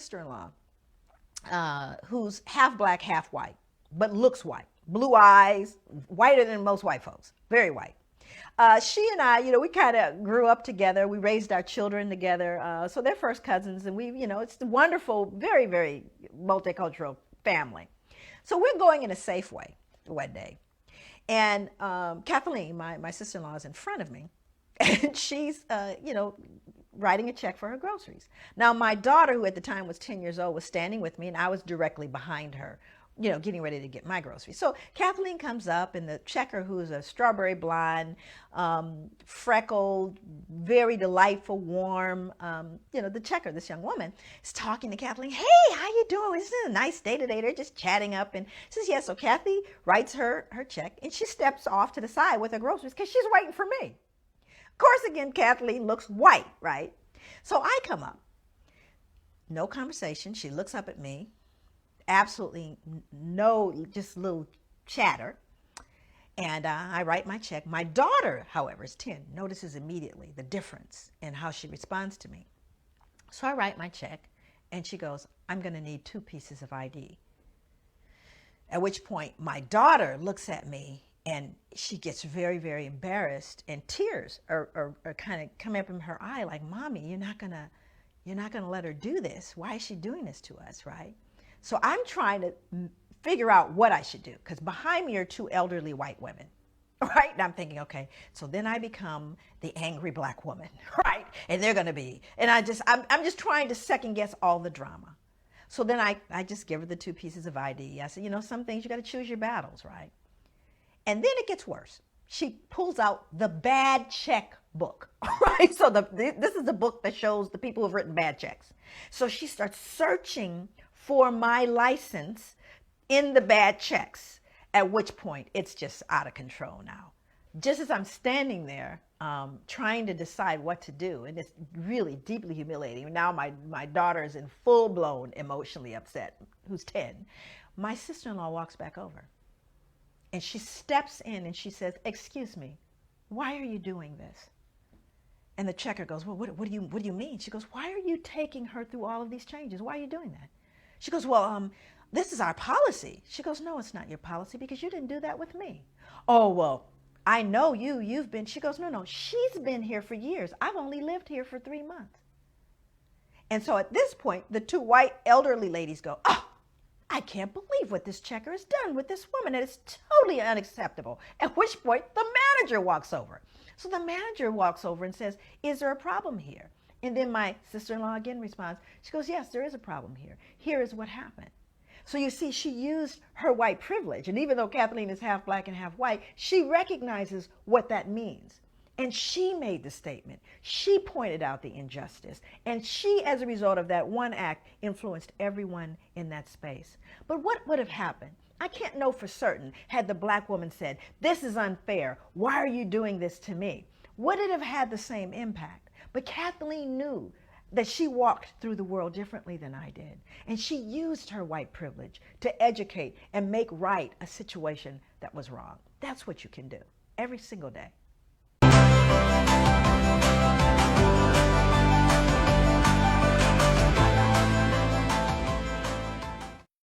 sister-in-law who's half black, half white, but looks white. Blue eyes, whiter than most white folks, very white. She and I, we kind of grew up together. We raised our children together. So they're first cousins, and it's a wonderful, very, very multicultural family. So we're going in a Safeway one day. And Kathleen, my sister-in-law, is in front of me. And she's, writing a check for her groceries. Now, my daughter, who at the time was 10 years old, was standing with me, and I was directly behind her, getting ready to get my groceries. So Kathleen comes up, and the checker, who's a strawberry blonde, freckled, very delightful, warm, the checker, this young woman, is talking to Kathleen. Hey, how you doing? Isn't it a nice day today? They're just chatting up, and says, yes. So Kathy writes her check, and she steps off to the side with her groceries because she's waiting for me. Of course, again, Kathleen looks white, right? So I come up. No conversation. She looks up at me. Absolutely no, just a little chatter. And I write my check. My daughter, however, is 10, notices immediately the difference in how she responds to me. So I write my check, and she goes, I'm going to need 2 pieces of ID. At which point, my daughter looks at me, and she gets very, very embarrassed, and tears are kind of coming up in her eye, like, Mommy, you're not gonna let her do this. Why is she doing this to us, right? So I'm trying to figure out what I should do, because behind me are 2 elderly white women, right? And I'm thinking, okay, so then I become the angry black woman, right? And they're gonna be, and I'm just trying to second guess all the drama. So then I just give her the 2 pieces of ID. I said, some things you gotta choose your battles, right? And then it gets worse. She pulls out the bad check book, right? So this is the book that shows the people who have written bad checks. So she starts searching for my license in the bad checks, at which point it's just out of control now. Just as I'm standing there trying to decide what to do, and it's really deeply humiliating. Now my daughter is in full-blown emotionally upset, who's 10. My sister-in-law walks back over. And she steps in and she says, excuse me, why are you doing this? And the checker goes, well, what do you mean? She goes, why are you taking her through all of these changes? Why are you doing that? She goes, well, this is our policy. She goes, no, it's not your policy because you didn't do that with me. Oh, well, I know you've been. She goes, no, she's been here for years. I've only lived here for 3 months. And so at this point, the 2 white elderly ladies go, oh, I can't believe what this checker has done with this woman. It is totally unacceptable. At which point the manager walks over. So the manager walks over and says, is there a problem here? And then my sister-in-law again responds. She goes, yes, there is a problem here. Here is what happened. So you see, she used her white privilege. And even though Kathleen is half black and half white, she recognizes what that means. And she made the statement. She pointed out the injustice. And she, as a result of that one act, influenced everyone in that space. But what would have happened? I can't know for certain had the black woman said, this is unfair. Why are you doing this to me? Would it have had the same impact? But Kathleen knew that she walked through the world differently than I did. And she used her white privilege to educate and make right a situation that was wrong. That's what you can do every single day.